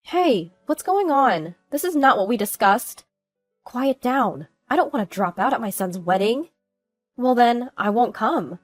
Hey, what's going on? This is not what we discussed. Quiet down. I don't want to drop out at my son's wedding. Well then, I won't come.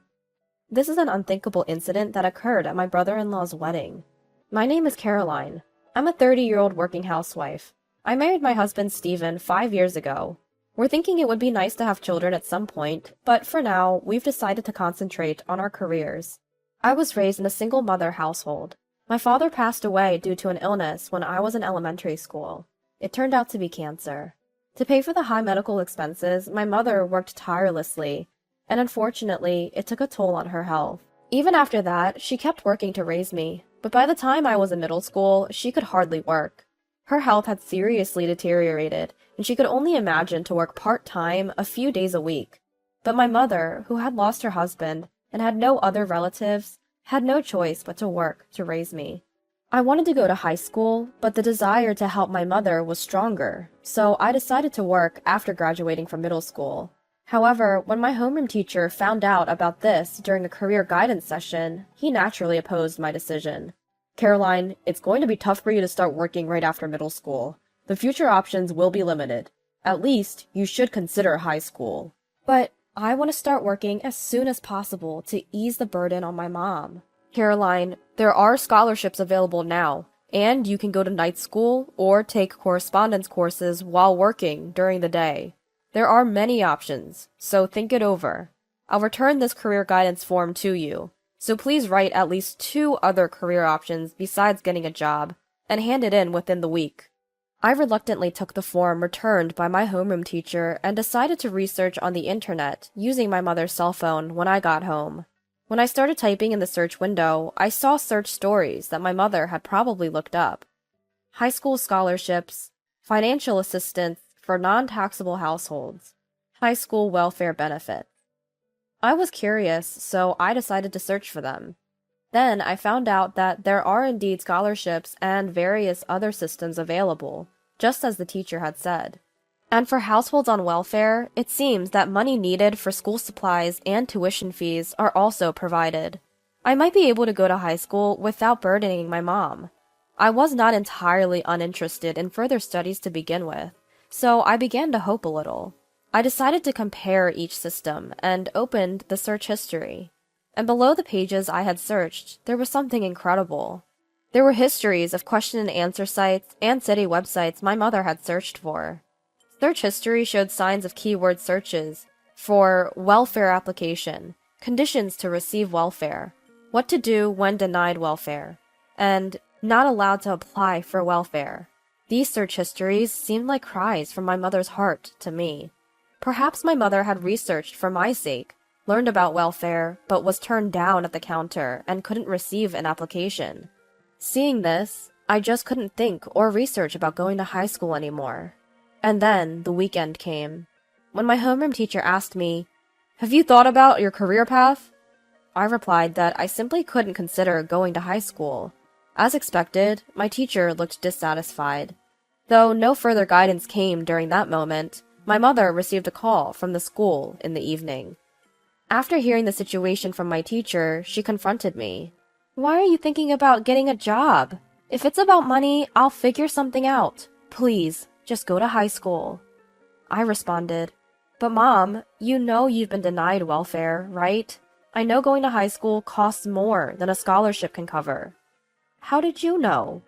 This is an unthinkable incident that occurred at my brother-in-law's wedding. My name is Caroline. I'm a 30-year-old working housewife. I married my husband Steven 5 years ago. We're thinking it would be nice to have children at some point, but for now, we've decided to concentrate on our careers. I was raised in a single-mother household. My father passed away due to an illness when I was in elementary school. It turned out to be cancer. To pay for the high medical expenses, my mother worked tirelessly, and unfortunately, it took a toll on her health. Even after that, she kept working to raise me, but by the time I was in middle school, she could hardly work. Her health had seriously deteriorated, and she could only imagine to work part-time a few days a week. But my mother, who had lost her husband and had no other relatives, had no choice but to work to raise me. I wanted to go to high school, but the desire to help my mother was stronger, so I decided to work after graduating from middle school. However, when my homeroom teacher found out about this during a career guidance session, he naturally opposed my decision. Caroline, it's going to be tough for you to start working right after middle school. The future options will be limited. At least, you should consider high school. But I want to start working as soon as possible to ease the burden on my mom. Caroline, there are scholarships available now, and you can go to night school or take correspondence courses while working during the day. There are many options, so think it over. I'll return this career guidance form to you, so please write at least 2 other career options besides getting a job, and hand it in within the week. I reluctantly took the form returned by my homeroom teacher and decided to research on the internet using my mother's cell phone when I got home. When I started typing in the search window, I saw search stories that my mother had probably looked up. High school scholarships, financial assistance for non-taxable households, high school welfare benefits. I was curious, so I decided to search for them. Then I found out that there are indeed scholarships and various other systems available, just as the teacher had said. And for households on welfare, it seems that money needed for school supplies and tuition fees are also provided. I might be able to go to high school without burdening my mom. I was not entirely uninterested in further studies to begin with, so I began to hope a little. I decided to compare each system and opened the search history. And below the pages I had searched, there was something incredible. There were histories of question and answer sites and city websites my mother had searched for. Search history showed signs of keyword searches for welfare application, conditions to receive welfare, what to do when denied welfare, and not allowed to apply for welfare. These search histories seemed like cries from my mother's heart to me. Perhaps my mother had researched for my sake, learned about welfare, but was turned down at the counter and couldn't receive an application. Seeing this, I just couldn't think or research about going to high school anymore. And then the weekend came. When my homeroom teacher asked me, "Have you thought about your career path?" I replied that I simply couldn't consider going to high school. As expected, my teacher looked dissatisfied. Though no further guidance came during that moment, my mother received a call from the school in the evening. After hearing the situation from my teacher, she confronted me. "Why are you thinking about getting a job? If it's about money, I'll figure something out. Please, just go to high school." I responded, "But Mom, you know you've been denied welfare, right? I know going to high school costs more than a scholarship can cover." "How did you know?"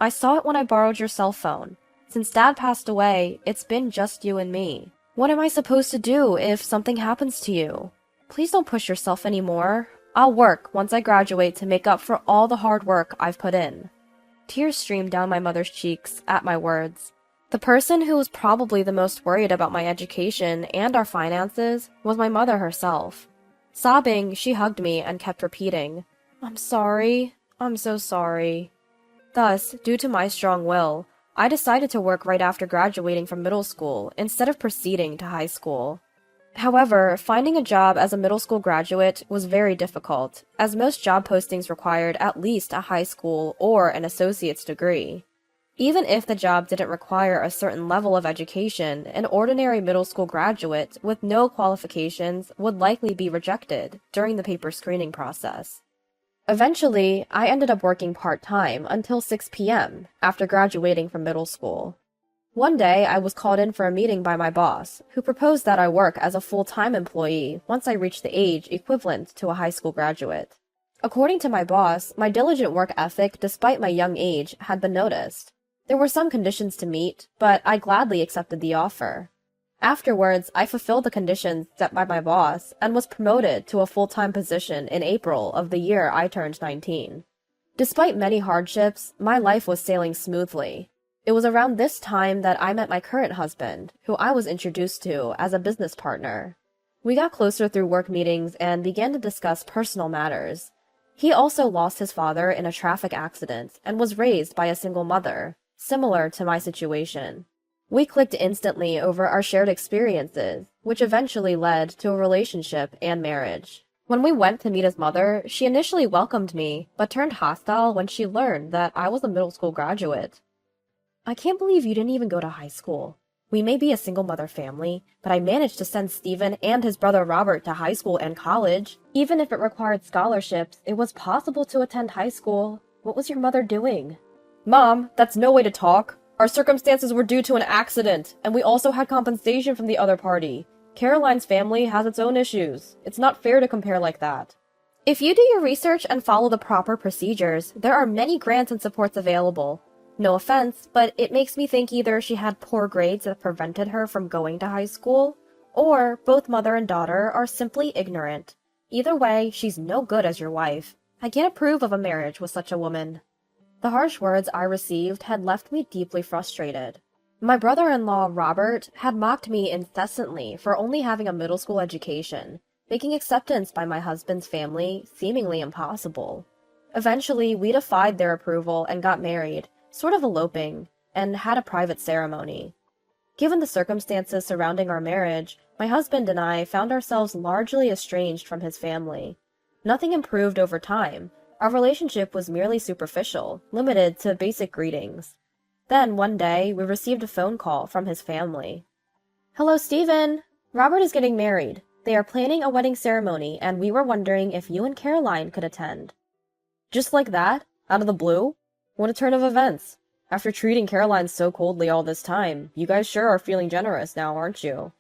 "I saw it when I borrowed your cell phone. Since Dad passed away, it's been just you and me. What am I supposed to do if something happens to you? Please don't push yourself anymore. I'll work once I graduate to make up for all the hard work I've put in." Tears streamed down my mother's cheeks at my words. The person who was probably the most worried about my education and our finances was my mother herself. Sobbing, she hugged me and kept repeating, "I'm sorry. I'm so sorry." Thus, due to my strong will, I decided to work right after graduating from middle school instead of proceeding to high school. However, finding a job as a middle school graduate was very difficult, as most job postings required at least a high school or an associate's degree. Even if the job didn't require a certain level of education, an ordinary middle school graduate with no qualifications would likely be rejected during the paper screening process. Eventually, I ended up working part-time until 6 p.m. after graduating from middle school. One day, I was called in for a meeting by my boss, who proposed that I work as a full-time employee once I reached the age equivalent to a high school graduate. According to my boss, my diligent work ethic despite my young age had been noticed. There were some conditions to meet, but I gladly accepted the offer. Afterwards, I fulfilled the conditions set by my boss and was promoted to a full-time position in April of the year I turned 19. Despite many hardships, my life was sailing smoothly. It was around this time that I met my current husband, who I was introduced to as a business partner. We got closer through work meetings and began to discuss personal matters. He also lost his father in a traffic accident and was raised by a single mother, similar to my situation. We clicked instantly over our shared experiences, which eventually led to a relationship and marriage. When we went to meet his mother, she initially welcomed me, but turned hostile when she learned that I was a middle school graduate. I can't believe you didn't even go to high school. We may be a single mother family, but I managed to send Steven and his brother Robert to high school and college. Even if it required scholarships, it was possible to attend high school. What was your mother doing? Mom, that's no way to talk. Our circumstances were due to an accident, and we also had compensation from the other party. Caroline's family has its own issues. It's not fair to compare like that. If you do your research and follow the proper procedures, there are many grants and supports available. No offense, but it makes me think either she had poor grades that prevented her from going to high school, or both mother and daughter are simply ignorant. Either way, she's no good as your wife. I can't approve of a marriage with such a woman. The harsh words I received had left me deeply frustrated. My brother-in-law, Robert, had mocked me incessantly for only having a middle school education, making acceptance by my husband's family seemingly impossible. Eventually, we defied their approval and got married, sort of eloping, and had a private ceremony. Given the circumstances surrounding our marriage, my husband and I found ourselves largely estranged from his family. Nothing improved over time. Our relationship was merely superficial, limited to basic greetings. Then, one day, we received a phone call from his family. Hello, Stephen! Robert is getting married. They are planning a wedding ceremony, and we were wondering if you and Caroline could attend. Just like that? Out of the blue? What a turn of events. After treating Caroline so coldly all this time, you guys sure are feeling generous now, aren't you?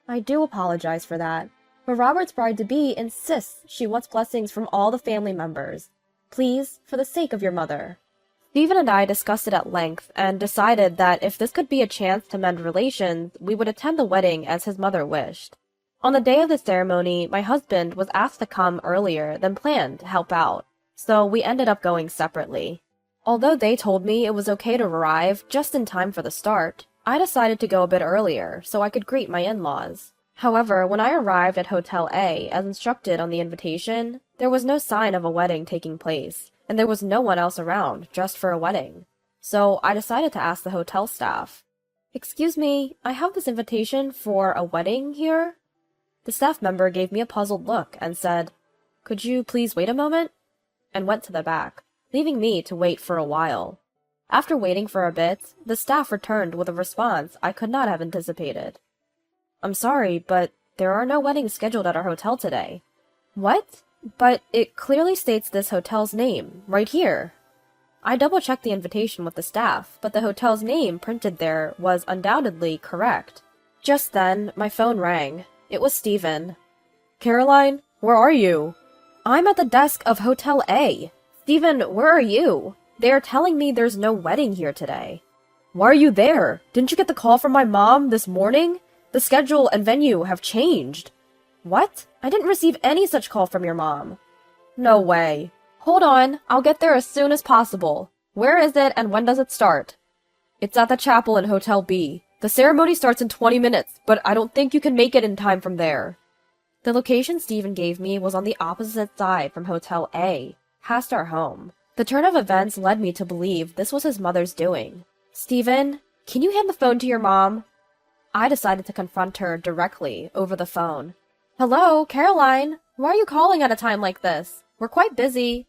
I do apologize for that. But Robert's bride-to-be insists she wants blessings from all the family members. Please, for the sake of your mother. Stephen and I discussed it at length and decided that if this could be a chance to mend relations, we would attend the wedding as his mother wished. On the day of the ceremony, my husband was asked to come earlier than planned to help out, so we ended up going separately. Although they told me it was okay to arrive just in time for the start, I decided to go a bit earlier so I could greet my in-laws. However, when I arrived at Hotel A, as instructed on the invitation, there was no sign of a wedding taking place, and there was no one else around dressed for a wedding. So I decided to ask the hotel staff, "Excuse me, I have this invitation for a wedding here?" The staff member gave me a puzzled look and said, "Could you please wait a moment?" and went to the back, leaving me to wait for a while. After waiting for a bit, the staff returned with a response I could not have anticipated. "I'm sorry, but there are no weddings scheduled at our hotel today." What? But it clearly states this hotel's name, right here. I double-checked the invitation with the staff, but the hotel's name printed there was undoubtedly correct. Just then, my phone rang. It was Stephen. "Caroline, where are you?" "I'm at the desk of Hotel A. Stephen, where are you? They are telling me there's no wedding here today." "Why are you there? Didn't you get the call from my mom this morning? The schedule and venue have changed." "What? I didn't receive any such call from your mom." "No way." "Hold on, I'll get there as soon as possible. Where is it and when does it start?" "It's at the chapel in Hotel B. The ceremony starts in 20 minutes, but I don't think you can make it in time from there." The location Stephen gave me was on the opposite side from Hotel A, past our home. The turn of events led me to believe this was his mother's doing. "Stephen, can you hand the phone to your mom?" I decided to confront her directly over the phone. "Hello, Caroline. Why are you calling at a time like this? We're quite busy."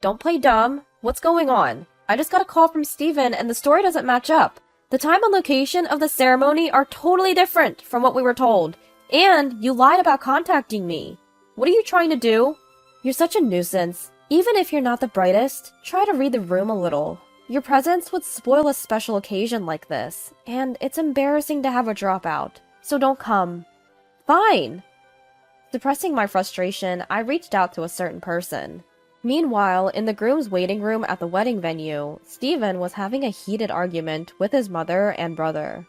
"Don't play dumb. What's going on? I just got a call from Stephen and the story doesn't match up. The time and location of the ceremony are totally different from what we were told. And you lied about contacting me. What are you trying to do?" "You're such a nuisance. Even if you're not the brightest, try to read the room a little. Your presence would spoil a special occasion like this, and it's embarrassing to have a dropout, so don't come. Fine! Suppressing my frustration, I reached out to a certain person. Meanwhile, in the groom's waiting room at the wedding venue, Stephen was having a heated argument with his mother and brother.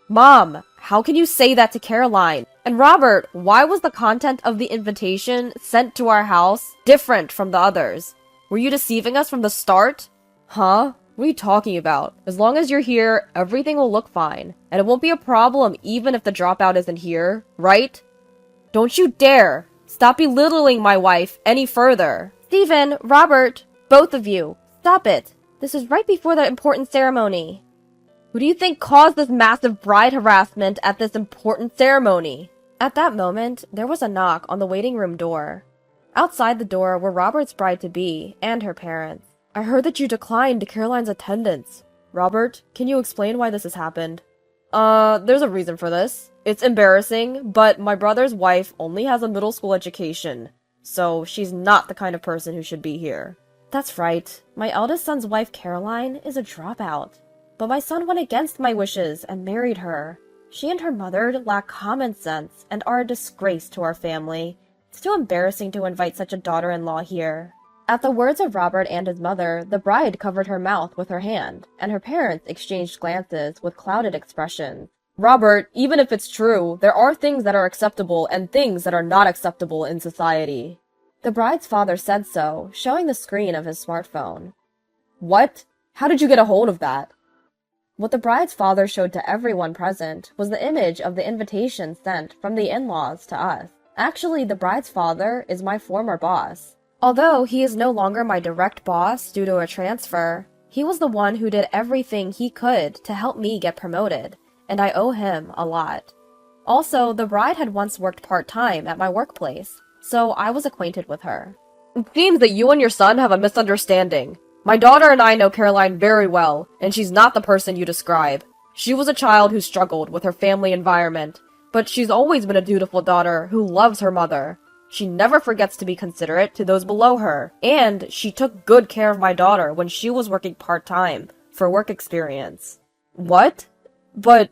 Mom, how can you say that to Caroline? And Robert, why was the content of the invitation sent to our house different from the others? Were you deceiving us from the start? Huh? What are you talking about? As long as you're here, everything will look fine. And it won't be a problem even if the dropout isn't here, right? Don't you dare! Stop belittling my wife any further! Stephen, Robert, both of you, stop it! This is right before the important ceremony. Who do you think caused this massive bride harassment at this important ceremony? At that moment, there was a knock on the waiting room door. Outside the door were Robert's bride-to-be and her parents. I heard that you declined Caroline's attendance. Robert, can you explain why this has happened? There's a reason for this. It's embarrassing, but my brother's wife only has a middle school education, so she's not the kind of person who should be here. That's right. My eldest son's wife, Caroline, is a dropout. But my son went against my wishes and married her. She and her mother lack common sense and are a disgrace to our family. It's too embarrassing to invite such a daughter-in-law here. At the words of Robert and his mother, the bride covered her mouth with her hand, and her parents exchanged glances with clouded expressions. Robert, even if it's true, there are things that are acceptable and things that are not acceptable in society. The bride's father said so, showing the screen of his smartphone. What? How did you get a hold of that? What the bride's father showed to everyone present was the image of the invitation sent from the in-laws to us. Actually, the bride's father is my former boss. Although he is no longer my direct boss due to a transfer, he was the one who did everything he could to help me get promoted, and I owe him a lot. Also, the bride had once worked part-time at my workplace, so I was acquainted with her. It seems that you and your son have a misunderstanding. My daughter and I know Caroline very well, and she's not the person you describe. She was a child who struggled with her family environment, but she's always been a dutiful daughter who loves her mother. She never forgets to be considerate to those below her, and she took good care of my daughter when she was working part-time for work experience. What? But...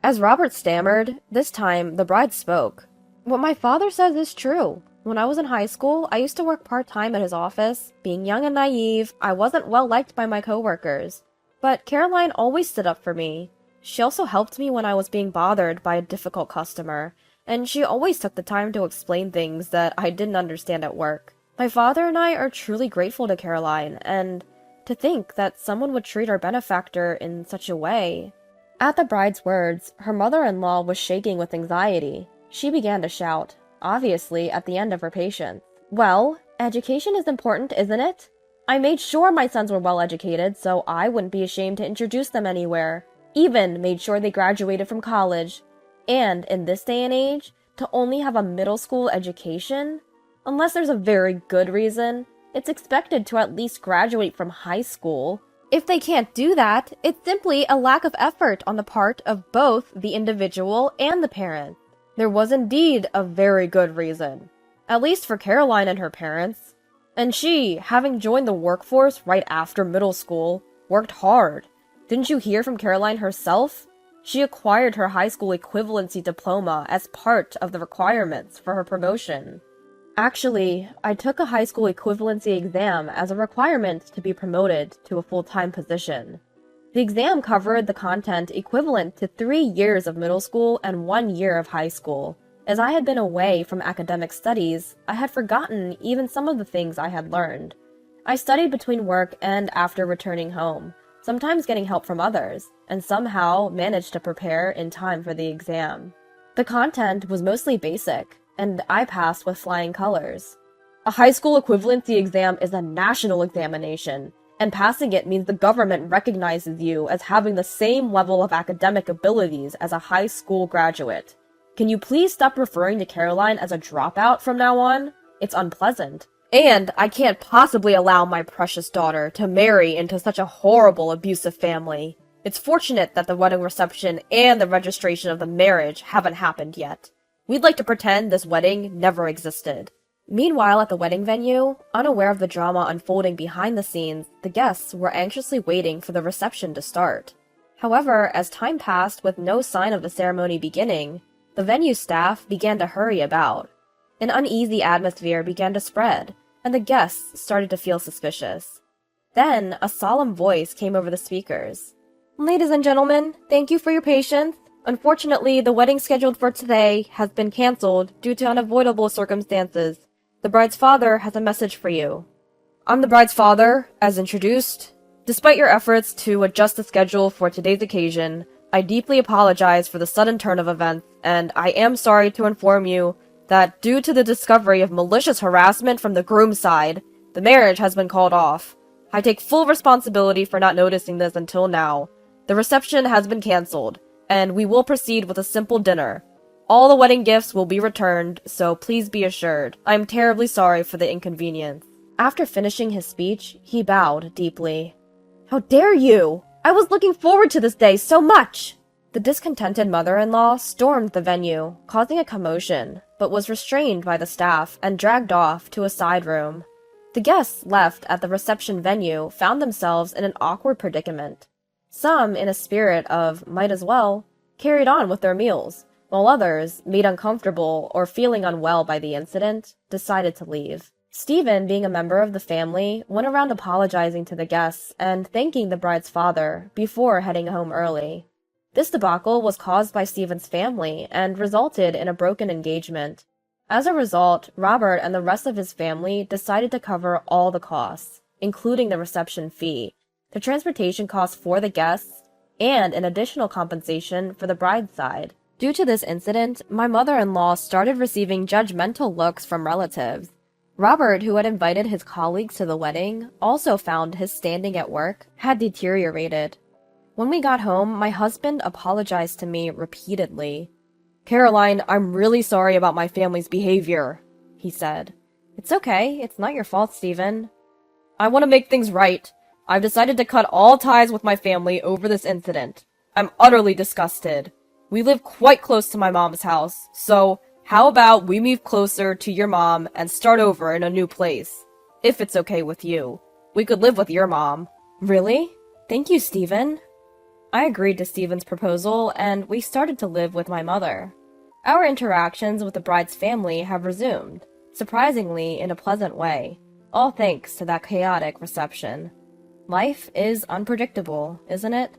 As Robert stammered, this time the bride spoke. What my father says is true. When I was in high school, I used to work part-time at his office. Being young and naive, I wasn't well liked by my coworkers. But Caroline always stood up for me. She also helped me when I was being bothered by a difficult customer, and she always took the time to explain things that I didn't understand at work. My father and I are truly grateful to Caroline, and to think that someone would treat our benefactor in such a way. At the bride's words, her mother-in-law was shaking with anxiety. She began to shout, obviously at the end of her patience. Well, education is important, isn't it? I made sure my sons were well educated, so I wouldn't be ashamed to introduce them anywhere. Even made sure they graduated from college. And in this day and age, to only have a middle school education? Unless there's a very good reason, it's expected to at least graduate from high school. If they can't do that, it's simply a lack of effort on the part of both the individual and the parents. There was indeed a very good reason. At least for Caroline and her parents. And she, having joined the workforce right after middle school, worked hard. Didn't you hear from Caroline herself? She acquired her high school equivalency diploma as part of the requirements for her promotion. Actually, I took a high school equivalency exam as a requirement to be promoted to a full-time position. The exam covered the content equivalent to 3 years of middle school and 1 year of high school. As I had been away from academic studies, I had forgotten even some of the things I had learned. I studied between work and after returning home, sometimes getting help from others, and somehow managed to prepare in time for the exam. The content was mostly basic, and I passed with flying colors. A high school equivalency exam is a national examination, and passing it means the government recognizes you as having the same level of academic abilities as a high school graduate. Can you please stop referring to Caroline as a dropout from now on? It's unpleasant. And I can't possibly allow my precious daughter to marry into such a horrible, abusive family. It's fortunate that the wedding reception and the registration of the marriage haven't happened yet. We'd like to pretend this wedding never existed. Meanwhile, at the wedding venue, unaware of the drama unfolding behind the scenes, the guests were anxiously waiting for the reception to start. However, as time passed with no sign of the ceremony beginning, the venue staff began to hurry about. An uneasy atmosphere began to spread, and the guests started to feel suspicious. Then, a solemn voice came over the speakers. "Ladies and gentlemen, thank you for your patience. Unfortunately, the wedding scheduled for today has been cancelled due to unavoidable circumstances. The bride's father has a message for you." "I'm the bride's father, as introduced. Despite your efforts to adjust the schedule for today's occasion, I deeply apologize for the sudden turn of events, and I am sorry to inform you that due to the discovery of malicious harassment from the groom's side, the marriage has been called off. I take full responsibility for not noticing this until now. The reception has been cancelled, and we will proceed with a simple dinner. All the wedding gifts will be returned, so please be assured. I am terribly sorry for the inconvenience." After finishing his speech, he bowed deeply. "How dare you! I was looking forward to this day so much!" The discontented mother-in-law stormed the venue, causing a commotion, but was restrained by the staff and dragged off to a side room. The guests left at the reception venue found themselves in an awkward predicament. Some, in a spirit of might as well, carried on with their meals, while others, made uncomfortable or feeling unwell by the incident, decided to leave. Stephen, being a member of the family, went around apologizing to the guests and thanking the bride's father before heading home early. This debacle was caused by Stephen's family and resulted in a broken engagement. As a result, Robert and the rest of his family decided to cover all the costs, including the reception fee, the transportation costs for the guests, and an additional compensation for the bride's side. Due to this incident, my mother-in-law started receiving judgmental looks from relatives. Robert, who had invited his colleagues to the wedding, also found his standing at work had deteriorated. When we got home, my husband apologized to me repeatedly. "Caroline, I'm really sorry about my family's behavior," he said. "It's okay. It's not your fault, Stephen. I want to make things right. I've decided to cut all ties with my family over this incident. I'm utterly disgusted. We live quite close to my mom's house, so how about we move closer to your mom and start over in a new place? If it's okay with you. We could live with your mom." "Really? Thank you, Stephen." I agreed to Stephen's proposal, and we started to live with my mother. Our interactions with the bride's family have resumed, surprisingly in a pleasant way, all thanks to that chaotic reception. Life is unpredictable, isn't it?